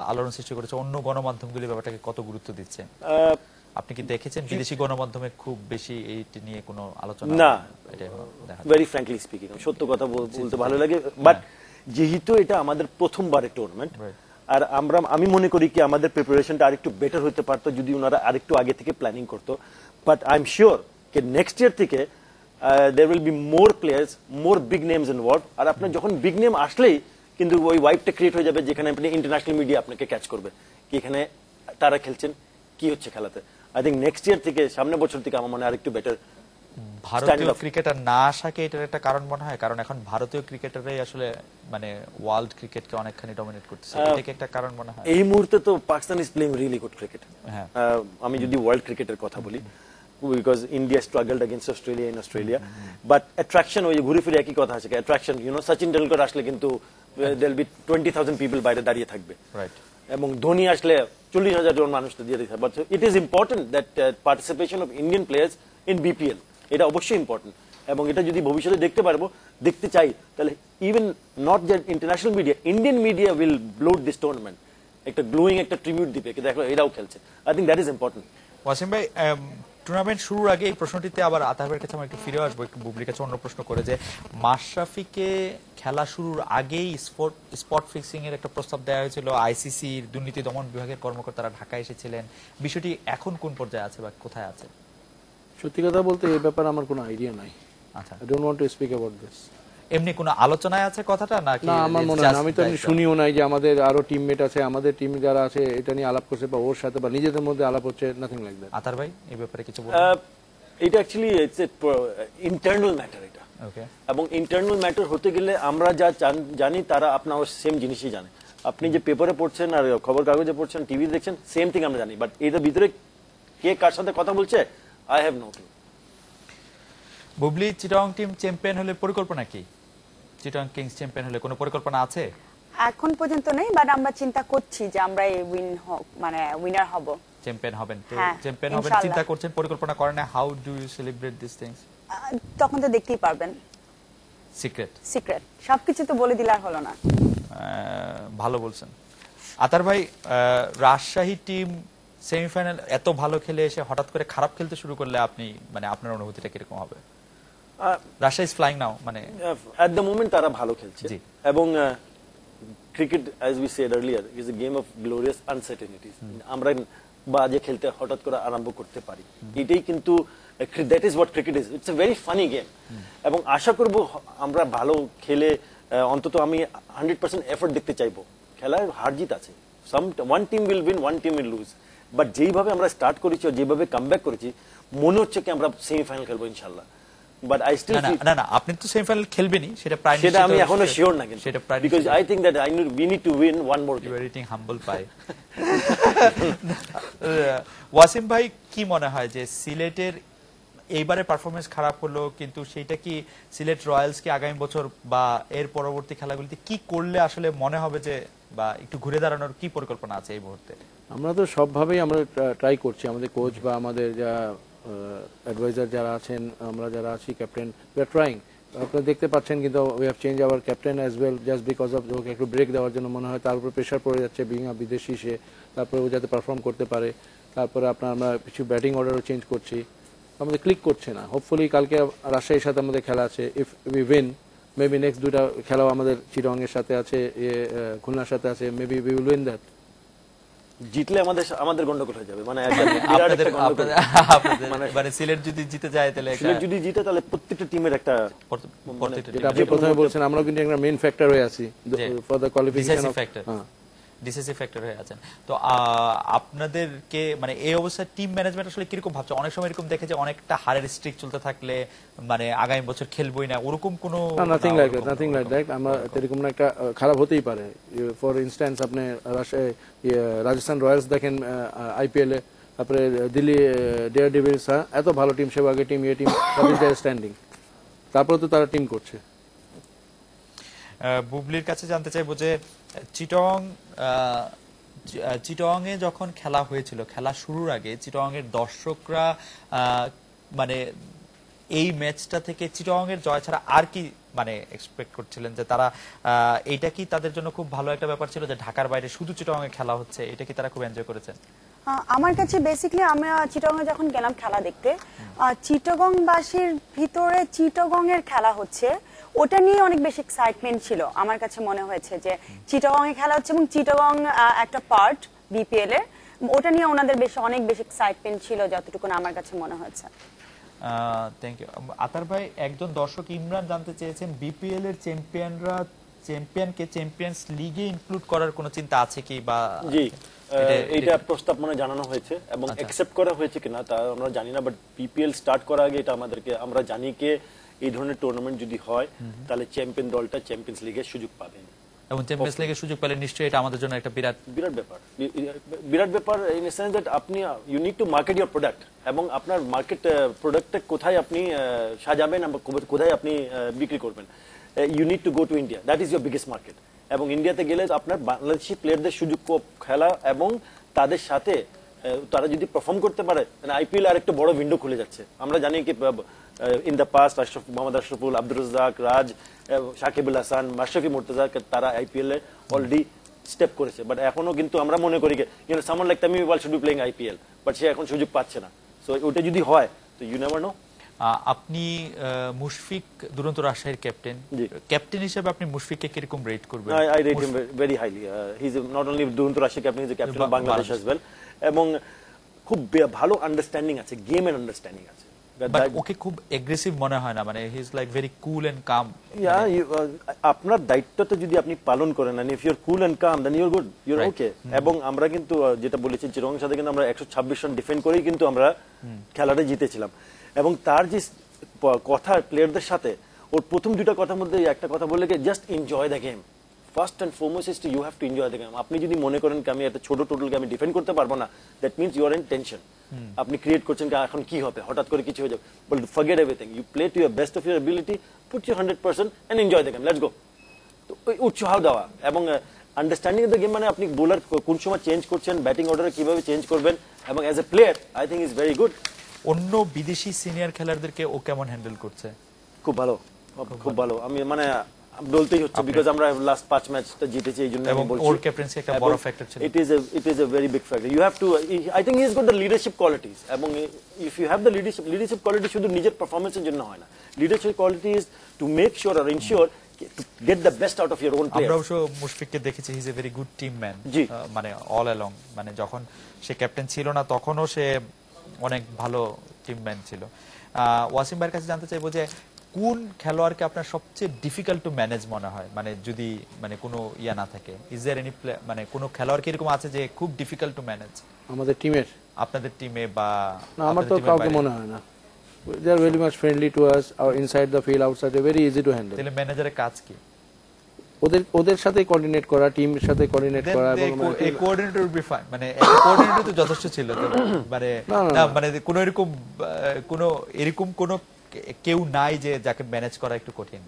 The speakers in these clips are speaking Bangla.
আলোড়ন সৃষ্টি করেছে, অন্য গণমাধ্যমগুলি ব্যাপারটাকে কত গুরুত্ব দিচ্ছে? আপনি কি দেখেছেন বিদেশি গণমাধ্যমে খুব বেশি এইটি নিয়ে কোনো আলোচনা? না, ভেরি ফ্র্যাঙ্কলি স্পিকিং সত্য কথা বলতে ভালো লাগে, বাট যেহেতু এটা আমাদের প্রথমবারের টুর্নামেন্ট, আর আমি মনে করি কি আমাদের প্রিপারেশনটা আরেকটু বেটার হতে পারতো যদি ওনারা আরেকটু আগে থেকে প্ল্যানিং করতো। বাট আই এম শিওর যে নেক্সট ইয়ার থেকে there will be more players, more big names involved, আর আপনার যখন বিগ নেম আসলেই কিন্তু ওই ওয়াইবটা ক্রিয়েট হয়ে যাবে যেখানে আপনি ইন্টারন্যাশনাল মিডিয়া আপনাকে ক্যাচ করবে কি এখানে তারা খেলছেন, কি হচ্ছে খেলাতে। আই থিঙ্ক নেক্সট ইয়ার থেকে, সামনের বছর থেকে আমার মনে হয় আরেকটু বেটার। ভারতীয় ক্রিকেটার না আসাকে এটার একটা কারণ মনে হয়, কারণ এখন ভারতীয় ক্রিকেটাররাই আসলে মানে ওয়ার্ল্ড ক্রিকেটকে অনেকখানি ডমিনেট করতেছে, এটা কি একটা কারণ মনে হয়? এই মুহূর্তে তো Pakistan is playing really good cricket. আমি যদি ওয়ার্ল্ড ক্রিকেটের কথা বলি, because India struggled against Australia in Australia, but attraction ওই ঘুরে ফিরে একই কথা আছে, attraction, you know, Sachin Tendulkar আসলে কিন্তু there will be 20,000 people বাইরে দাঁড়িয়ে থাকবে, রাইট, এবং ধোনি আসলে 40,000 জন মানুষ দিয়ে দিতে, but it is important that participation of Indian players in BPL, এটা অবশ্যই ইম্পর্টেন্ট, এবং এটা যদি ভবিষ্যতে দেখতে চাই তাহলে ইভেন নট যে international media, Indian media will blowed this tournament, একটা গ্লোয়িং একটা ট্রিবিউট দিবে কি দেখো এরাও খেলছে। I think that is important. Wasim ভাই, টুর্নামেন্ট শুরুর আগে এই প্রশ্নটিতে আবার আতার ভাইয়ের কাছে আমরা একটু ফিরে আসবো, একটু বুবলির কাছে অন্য প্রশ্ন করে, যে মাশরাফিকে খেলা শুরুর আগেই স্পট ফিক্সিং এর একটা প্রস্তাব দেওয়া হয়েছিল, আইসিসির দুর্নীতি দমন বিভাগের কর্মকর্তারা ঢাকায় এসেছিলেন, বিষয়টি এখন কোন পর্যায়ে আছে বা কোথায় আছে? সত্যি কথা বলতে এই ব্যাপারে আমার কোনো আইডিয়া নাই। আচ্ছা, I don't want to speak about this. এমনি কোনো আলোচনায় আছে কথাটা নাকি? না, আমার মনে হয় আমি তো শুনিও নাই যে আমাদের আরো টিমমেট আছে, আমাদের টিম যারা আছে এটা নিয়ে আলাপ করছে বা ওর সাথে বা নিজেদের মধ্যে আলাপ হচ্ছে, নাথিং লাইক দ্যাট। আতার ভাই এই ব্যাপারে কিছু বলবেন? এটা actually it's a internal matter এটা, ওকে, এবং ইন্টারনাল ম্যাটার হতে গেলে আমরা যা জানি তারা আপনার সেম জিনিসই জানে। আপনি যে পেপারে পড়ছেন আর খবর কাগজে পড়ছেন, টিভি দেখছেন, সেম থিং আমরা জানি, বাট এটার ভিতরে কে কার সাথে কথা বলছে I have no clue. Bubly, Chittagong team champion হলে পরিকল্পনা কি? চিটাগং কিংস চ্যাম্পিয়ন হলে কোনো পরিকল্পনা আছে? এখন পর্যন্ত নেই, বাট আমরা চিন্তা করছি যে আমরা এই উইনার হব, চ্যাম্পিয়ন হবেন। তো চ্যাম্পিয়ন হবেন চিন্তা করছেন, পরিকল্পনা করেন, how do you celebrate this things? তখন তো দেখতেই পারবেন। সিক্রেট সবকিছু তো বলে দিলে আর হলো না। ভালো বলছেন আতার ভাই। রাজশাহী টিম সেমিফাইনাল এত ভালো খেলে এসে হঠাৎ করে খারাপ খেলতে শুরু করলে আপনি মানে আপনার অনুভূতিটা কিরকম হবে? রাজশাহী ইজ ফ্লাইং নাও, মানে এট দ্য মোমেন্ট তারা ভালো খেলছে, এবং cricket as we said earlier is a game of glorious uncertainties. আমরা বাজে খেলতে হঠাৎ করে আরম্ভ করতে পারি, এটাই কিন্তু that is what cricket is, it's a very funny game, এবং আশা করব আমরা ভালো খেলে অন্তত আমি 100% এফর্ট দেখতে চাইবো। খেলায় হার জিত আছে, one team will win, one team will lose, but যেইভাবে আমরা স্টার্ট করেছি, যেভাবে কামব্যাক করেছি, মনে হচ্ছে কি আমরা সেমিফাইনাল খেলবো ইনশাআল্লাহ। But I still না আপনি তো সেমিফাইনাল খেলবেনই, সেটা আমি এখনো শিওর না, কিন্তু because I think that we need to win one more game. You are eating humble pie. Wasim ভাই, কি মনে হয় যে সিলেটের এইবারে পারফরমেন্স খারাপ হলো, কিন্তু সেটা কি সিলেট রয়্যালস কি আগামী বছর বা এর পরবর্তী খেলাগুলিতে কি করলে আসলে মনে হবে যে বা একটু ঘুরে দাঁড়ানোর কি পরিকল্পনা আছে এই মুহূর্তে? আমরা তো সবভাবেই আমরা ট্রাই করছি, আমাদের কোচ বা আমাদের যা অ্যাডভাইজার যারা আছেন, আমরা যারা আছি ক্যাপ্টেন, উই আর ট্রাইং। আপনারা দেখতে পাচ্ছেন কিন্তু we have change our captain as well, just because of okay একটু ব্রেক দেওয়ার জন্য মনে হয় তার উপর প্রেশার পড়ে যাচ্ছে, বিদেশি সে, তারপরে ও যাতে পারফর্ম করতে পারে। তারপরে আমরা কিছু ব্যাটিং অর্ডারও চেঞ্জ করছি, আমাদের ক্লিক করছে না। হোপফুলি কালকে রাজশাহীর সাথে আমাদের খেলা আছে, if we win maybe next দুটা খেলাও আমাদের চিটাগংয়ের সাথে আছে, খুলনার সাথে আছে, maybe we will win that. জিতলে আমাদের গন্ডগোল হয়ে যাবে, মানে মানে সিলেট যদি জিতে যায় তাহলে, সিলেট যদি জিতে তাহলে প্রত্যেকটা টিমের একটা, যেটা আপনি প্রথমে বলছেন, আমরাও কিন্তু একটা মেইন ফ্যাক্টর হয়ে আছি for the qualification of, decisive factor হয়ে আছেন। তো আপনাদেরকে মানে এই অবস্থায় টিম ম্যানেজমেন্ট আসলে কিরকম ভাবছে? অনেক সময় এরকম দেখে যে অনেকটা হারের স্ট্রিক চলতে থাকলে মানে আগামী বছর খেলবই না, ওরকম কোনো? Nothing like that. আমরা এরকম না, একটা খারাপ হতেই পারে। ফর ইনস্ট্যান্স আপনি রাজস্থান রয়্যালস দেখেন আইপিএল এ, তারপরে দিল্লি ডেয়ার ডেভিলস, এত ভালো টিম, সেবাগে টিম, এ টিম, স্ট্যান্ডিং, তারপরে তো তারা টিম করছে। বুবলির কাছে জানতে চাইবো যে চিটাগং এ যখন খেলা হয়েছিল, খেলা শুরুর আগে চিটাগং এর দর্শকরা মানে এই ম্যাচটা থেকে চিটাগং এর জয় ছাড়া আর কি মানে এক্সপেক্ট করছিলেন, যে তারা এইটা কি তাদের জন্য খুব ভালো একটা ব্যাপার ছিল যে ঢাকার বাইরে শুধু চিটাগং এ খেলা হচ্ছে, এটা কি তারা খুব এনজয় করেছেন? আমার কাছে বেসিক্যালি আমরা চিটাগং এ যখন গেলাম খেলা দেখতে, চিটাগংবাসীর ভিতরে চিটাগং এর খেলা হচ্ছে ওটা নিয়ে অনেক বেশি এক্সাইটমেন্ট ছিল। আমার কাছে মনে হয়েছে যে চিটাগং এ খেলা হচ্ছে এবং চিটাগং একটা পার্ট বিপিএল এর, ওটা নিয়ে ওনাদের অনেক বেশি এক্সাইটমেন্ট ছিল যতটুকু আমার কাছে মনে হয়েছে। Thank you. আতার ভাই, একজন দর্শক ইমরান জানতে চেয়েছেন বিপিএল এর চ্যাম্পিয়নরা চ্যাম্পিয়নকে চ্যাম্পিয়ন্স লিগে ইনক্লুড করার কোনো চিন্তা আছে কি? বা জি, এটা প্রস্তাব মনে জানানো হয়েছে এবং অ্যাকসেপ্ট করা হয়েছে কিনা তা আমরা জানি না, বাট বিপিএল স্টার্ট করার আগে এটা আমাদেরকে আমরা জানি যে এই ধরনের টুর্নামেন্ট যদি হয় তাহলে চ্যাম্পিয়ন দলটা চ্যাম্পিয়ন্স লিগের সুযোগ পাবে, এবং চ্যাম্পিয়ন্স লিগের সুযোগ পেলে নিশ্চয়ই এটা আমাদের জন্য একটা বিরাট ব্যাপার ইন এ সেন্স দ্যাট আপনি you need to market your product, এবং আপনার মার্কেট প্রোডাক্টটা কোথায় আপনি সাজাবেন এবং কোথায় আপনি বিক্রি করবেন। You need to go to India, that is your biggest market. এবং ইন্ডিয়াতে গেলে আপনার বাংলাদেশি প্লেয়ারদের সুযোগ খেলা এবং তাদের সাথে তারা যদি পারফর্ম করতে পারে, আইপিএল আর একটা বড় উইন্ডো খুলে যাচ্ছে। আমরা জানি কি in the past Mohammad Ashraful, Abdur Razzak, Raj, Sakibul Hasan, Mashrafe Mortaza তারা আইপিএল এ অলরেডি স্টেপ করেছে, বাট এখনো কিন্তু আমরা মনে করি someone like Tamim Iqbal should be playing IPL, but সে এখন সুযোগ পাচ্ছে না। সো ওটা যদি হয় তো ইউ নেভার নো। আপনি মুশফিক দুরন্ত রাজশাহীর ক্যাপ্টেন হিসেবে আপনি মুশফিককে কিরকম রেট করবেন? I rate him very highly. He is not only Duronto Rajshahi captain, he is captain of Bangladesh as well, এবং খুব ভালো আন্ডারস্ট্যান্ডিং আছে, গেমের আন্ডারস্ট্যান্ডিং আছে। বাট ওকে খুব এগ্রেসিভ মনে হয় না, মানে he is like very cool and calm. আপনার দায়িত্বটা যদি আপনি পালন করেন, and if you are cool and calm then you are good, you are okay. এবং আমরা কিন্তু যেটা বলেছি চিটাগং সাথে কিন্তু আমরা 126 রান ডিফেন্ড করেই কিন্তু আমরা খেলাটা জিতেছিলাম। এবং তার যে কথা প্লেয়ারদের সাথে, ওর প্রথম দুটো কথার মধ্যে একটা কথা বলে যে just enjoy the game. First and foremost is to you have to enjoy the game. আপনি যদি মনে করেন যে আমি একটা ছোট টোটালকে আমি ডিফেন্ড করতে পারবো না, that means you are in tension. আপনি ক্রিয়েট করছেন এখন কি হবে, হঠাৎ করে কিছু হয়ে যাবে, but forget everything, you play to your best of your ability, put your 100% and enjoy the game, let's go. তো ওই উৎসাহ দেওয়া এবং আন্ডারস্ট্যান্ডিং অফ দ্য গেম, মানে আপনি বোলার কোন সময় চেঞ্জ করছেন, ব্যাটিং অর্ডার কিভাবে চেঞ্জ করবেন, এবং as a player I think is very good. অন্য বিদেশি সিনিয়র খেলোয়াড়দেরকে ও কেমন হ্যান্ডেল করছে? খুব ভালো, খুব ভালো। আমি মানে বলতেই হচ্ছে বিকজ আমরা লাস্ট 5 ম্যাচটা জিতেছি, এই জন্য আমি বলছি ওর ক্যাপ্টেন্সি একটা বড় ফ্যাক্টর ছিল। It is a very big factor. You have to, I think he is got the leadership qualities, এবং if you have the leadership quality শুধু নিজের পারফরম্যান্সের জন্য হয় না, leadership quality is to make sure or ensure to get the best out of your own players. আমরা অবশ্য মুশফিককে দেখেছি, he is a very good team man, মানে অল অ্যালং, মানে যখন সে ক্যাপ্টেন ছিল না তখনও সে অনেক ভালো টিম ম্যান ছিল। ওয়াসিম ভাইয়ের কাছে জানতে চাইবো যে কোন খেলোয়াড়কে আপনার সবচেয়ে ডিফিকাল্ট টু ম্যানেজ মনে হয়, মানে যদি মানে কোনো ইয়া না থাকে, ইজ দেয়ার এনি মানে কোনো খেলোয়াড় কি এরকম আছে যে খুব ডিফিকাল্ট টু ম্যানেজ আমাদের টিমের? আপনাদের টিমে বা না, আমার তো কাউকে মনে হয় না। They are very much friendly to us, or inside the field, outside, they are very easy to handle. তাহলে ম্যানেজারের কাজ কি? ওদের সাথে কোঅর্ডিনেট করা, টিমের সাথে কোঅর্ডিনেট করা, এবং এই কোঅর্ডিনেটর উইল বি ফাইন, মানে কোঅর্ডিনেটর তো যথেষ্ট ছিল তো, মানে না মানে কোনো এরকম কোনো কেউ নাই যে যাকে ম্যানেজ করা একটু কঠিন,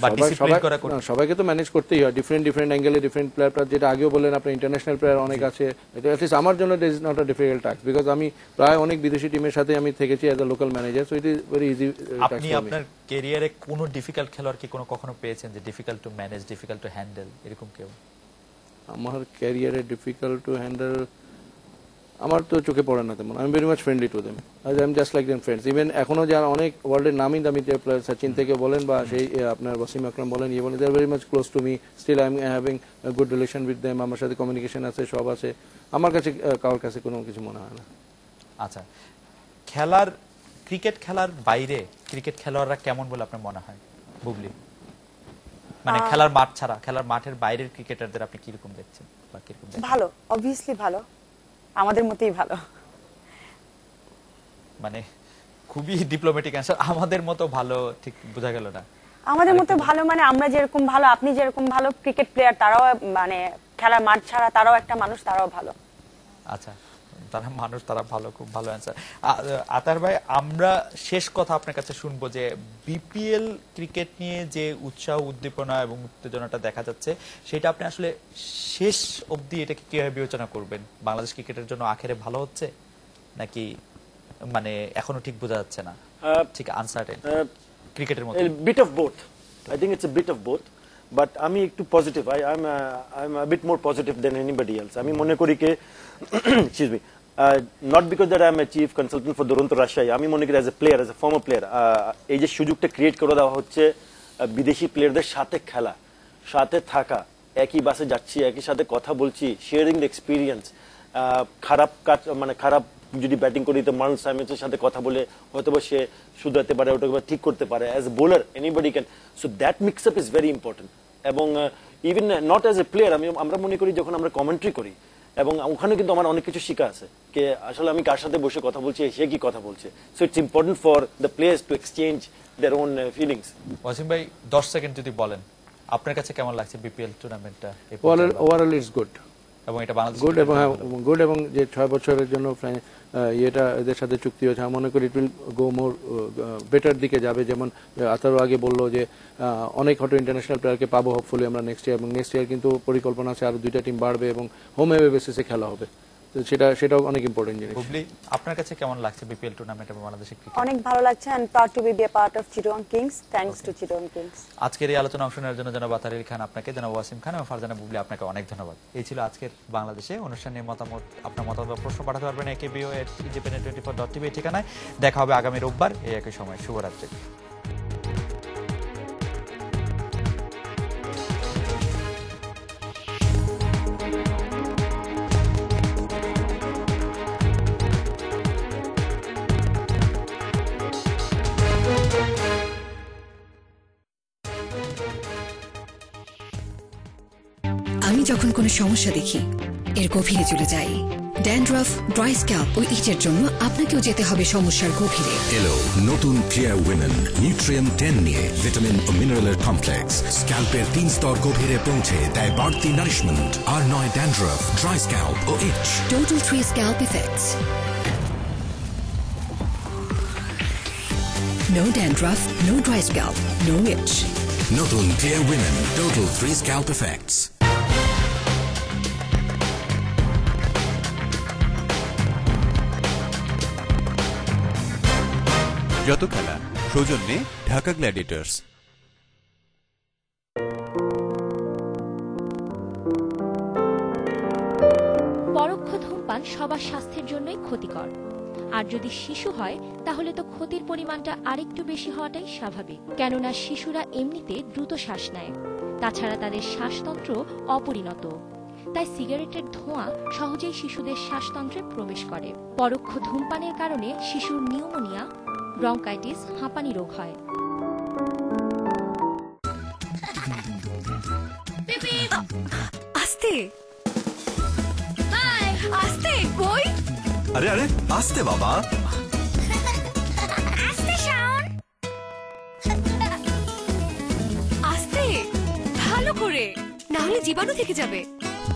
বা ডিসিপ্লিন করা কঠিন? সবাইকে তো ম্যানেজ করতেই হয়, ডিফারেন্ট অ্যাঙ্গেলে ডিফারেন্ট প্লেয়ার, যেটা আগেও বললেন আপনার ইন্টারন্যাশনাল প্লেয়ার অনেক আছে। এটা অ্যাটলিস্ট আমার জন্য it is not a difficult task, because আমি প্রায় অনেক বিদেশি টিমের সাথে আমি থেকেছি as a local manager, so it is very easy. আপনি আপনার ক্যারিয়ারে কোনো ডিফিকাল্ট খেলোয়াড় কি কখনো পেয়েছেন যে difficult to manage, difficult to handle, এরকম কেউ? আমার ক্যারিয়ারে ডিফিকাল্ট টু হ্যান্ডেল আমার তো চোখে পড়ে না তেমন। আমি very much friendly to them, I am just like them friends. Even এখনো যারা অনেক ওয়ার্ল্ডের নামি দামি প্লেয়ার, সচিন থেকে বলেন বা সেই আপনার ওয়াসিম আকরাম বলেন, ইয়ে বলেন, they are very much close to me, still I am having good relation with them, আমার সাথে কমিউনিকেশন আছে, সব আছে। আমার কাছে কারোর কাছে কোনো কিছু মনে হয় না। আচ্ছা, ক্রিকেট খেলার বাইরে ক্রিকেট খেলোয়াড়রা কেমন বলে আপনার মনে হয় বুবলি? মানে খেলার মাঠ ছাড়া, খেলার মাঠের বাইরের ক্রিকেটারদের আপনি কিরকম দেখছেন বা কিরকম দেখছেন? ভালো, অবভিয়াসলি ভালো, আমাদের মতোই ভালো। মানে খুবই ডিপ্লোম্যাটিক অ্যানসার, আমাদের মতো ভালো ঠিক বোঝা গেল না। আমাদের মতো ভালো মানে আমরা যেরকম ভালো, আপনি যেরকম ভালো ক্রিকেট প্লেয়ার, তারাও মানে খেলার মাঠ ছাড়া তারাও একটা মানুষ, তারাও ভালো। আচ্ছা, তারা মানুষ, তারা ভালো, খুব ভালো অ্যানসার। আতার ভাই, আমরা শেষ কথা আপনার কাছে শুনবো যে বিপিএল ক্রিকেট নিয়ে যে উৎসাহ, উদ্দীপনা এবং উত্তেজনাটা দেখা যাচ্ছে, সেটা আপনি আসলে শেষ অবধি এটাকে কিভাবে বিবেচনা করবেন? বাংলাদেশ ক্রিকেটের জন্য আখেরে ভালো হচ্ছে নাকি মানে এখনো ঠিক বোঝা যাচ্ছে না? ঠিক আনসার্টেন ক্রিকেটের মতো? Bit of both, I think it's a bit of both, but আমি একটু positive, I am a bit more positive than anybody else. আমি মনে করি কে excuse me, not because that I am a chief consultant for Duronto Rajshahi, আমি মনে করি as a player, as a former player, এই যে সুযোগটা ক্রিয়েট করে দেওয়া হচ্ছে বিদেশি প্লেয়ারদের সাথে খেলা, সাথে থাকা, একই বাসে যাচ্ছি, একই সাথে কথা বলছি, শেয়ারিং দ্য এক্সপিরিয়েন্স, খারাপ কাজ মানে খারাপ যদি ব্যাটিং করি তো মার্ল সাইমন্সের সাথে কথা বলে হয়তো সে শুধরাতে পারে, ওটাকে ঠিক করতে পারে, as a bowler anybody can, so that mix up is very important. এবং even not as a player, আমরা মনে করি যখন আমরা কমেন্ট্রি করি, এবং ওখানে কিন্তু আমার অনেক কিছু শেখা আছে, কে আসলে আমি কার সাথে বসে কথা বলছি, সে কি কথা বলছে, so it's important for the players two exchange their own feelings. Wasim ভাই 10 সেকেন্ড যদি বলেন আপনার কাছে কেমন লাগছে বিপিএল টুর্নামেন্টটা? ওভারঅল ইটস গুড, এবং এটা বাংলাদেশ গুড এবং গুড, এবং যে 6 বছরের জন্য এটা এদের সাথে চুক্তি হয়েছে, আমি মনে করি it will go more better দিকে যাবে। যেমন আতারও আগে বললো যে অনেক হয়তো ইন্টারন্যাশনাল প্লেয়ারকে পাবো হোপফুলি আমরা নেক্সট ইয়ার, এবং নেক্সট ইয়ার কিন্তু পরিকল্পনা আছে আরো 2টা টিম বাড়বে এবং হোম অ্যাওয়ে বেসিসে খেলা হবে, তো সেটাও অনেক ইম্পর্টেন্ট জিনিস। বুবলি আপনার কাছে কেমন লাগছে বিপিএল টুর্নামেন্ট এবং বাংলাদেশের ক্রিকেট? অনেক ভালো লাগছে, and proud to be a part of Chittagong Kings. Thanks to Chittagong Kings. আজকের এই আলোচনা অংশ নেওয়ার জন্য জনাব আতার আলী খান আপনাকে, জনাব ওয়াসিম খান এবং ফারজানা বুবলি আপনাকে অনেক ধন্যবাদ। এই ছিল আজকের বাংলাদেশে অনুষ্ঠানের মতামত। আপনার মতামত বা প্রশ্ন পাঠাতে পারবেন akbo@independent24.tv ঠিকানায়। দেখা হবে আগামী রোববার এই একই সময়। শুভরাত্রি। আমি যখন কোনো সমস্যা দেখি এর গভীরে চলে যাই। ড্যান্ড্রাফ, ড্রাই স্ক্যাল্প ও ইচের জন্য আপনাকেও যেতে হবে সমস্যার গভীরে। এলো নতুন ক্লিয়ার উইমেন নিউট্রিয়েন্ট 10 নিয়ে ভিটামিন ও মিনারেলের কমপ্লেক্স, স্ক্যাল্পের 3 স্তর গভীরে পৌঁছে দেয় বাড়তি নারিশমেন্ট। আর নয় ড্যান্ড্রাফ, ড্রাই স্ক্যাল্প ও itch. Total 3 scalp effects. No dandruff, no dry scalp, no itch. নতুন clear women total 3 scalp effects. যত খেলা সৌজন্যে ঢাকা গ্ল্যাডিয়েটর্স। পরোক্ষ ধূমপান সবার স্বাস্থ্যের জন্যই ক্ষতিকর, আর যদি শিশু হয় তাহলে তো ক্ষতির পরিমাণটা আরেকটু বেশি হওয়াটাই স্বাভাবিক, কেননা শিশুরা এমনিতে দ্রুত শ্বাস নেয়, তাছাড়া তাদের শ্বাসতন্ত্র অপরিণত, তাই সিগারেটের ধোঁয়া সহজেই শিশুদের শ্বাসতন্ত্রে প্রবেশ করে। পরোক্ষ ধূমপানের কারণে শিশুর নিউমোনিয়া, ব্রঙ্কাইটিস, হাঁপানি রোগ হয়। আস্তে আস্তে, কই? আরে আরে আস্তে বাবা, আস্তে, ভালো করে, না হলে জীবাণু থেকে যাবে।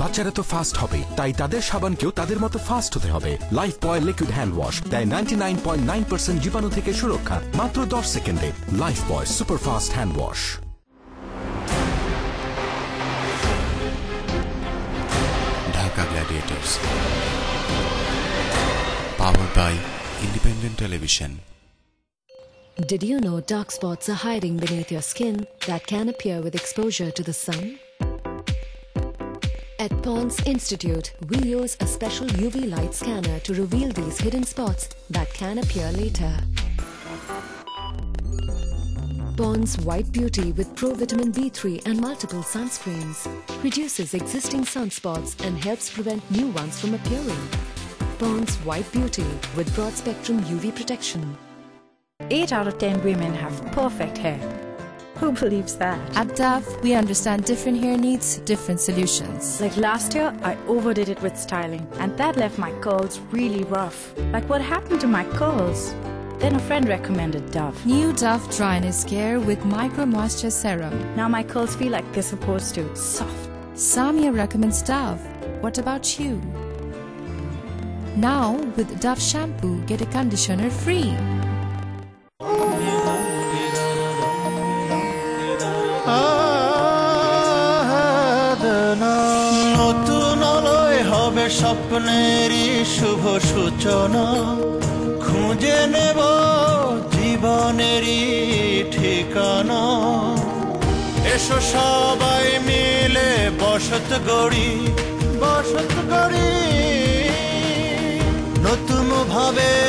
বাচ্চারা তো ফাস্ট হবে, তাই তাদের সাবানকেও তাদের মতো ফাস্ট হতে হবে। লাইফ বয় লিকুইড হ্যান্ড ওয়াশ দেয় 99.9% জীবাণু থেকে সুরক্ষা মাত্র 10 সেকেন্ডে। Life boy super fast hand wash. Dhaka Gladiators, powered by Independent Television. Did you know dark spots are hiding beneath your skin that can appear with exposure to the sun? At Pond's Institute, we use a special UV light scanner to reveal these hidden spots that can appear later. Pond's White Beauty with Pro-Vitamin B3 and multiple sunscreens reduces existing sunspots and helps prevent new ones from appearing. Pond's White Beauty with broad-spectrum UV protection. 8 out of 10 women have perfect hair. Who believes that? At Dove, we understand different hair needs, different solutions. Like last year, I overdid it with styling, and that left my curls really rough. Like what happened to my curls? Then a friend recommended Dove. New Dove Dryness Care with Micro Moisture Serum. Now my curls feel like they're supposed to. Soft. Samia recommends Dove. What about you? Now, with Dove Shampoo, get a conditioner free. নতুন আলোয় হবে স্বপ্নেরই শুভ সূচনা, খুঁজে নেব জীবন। জীবনেরই ঠিকানা এসো সবাই মিলে বসত গড়ি নতুন ভাবে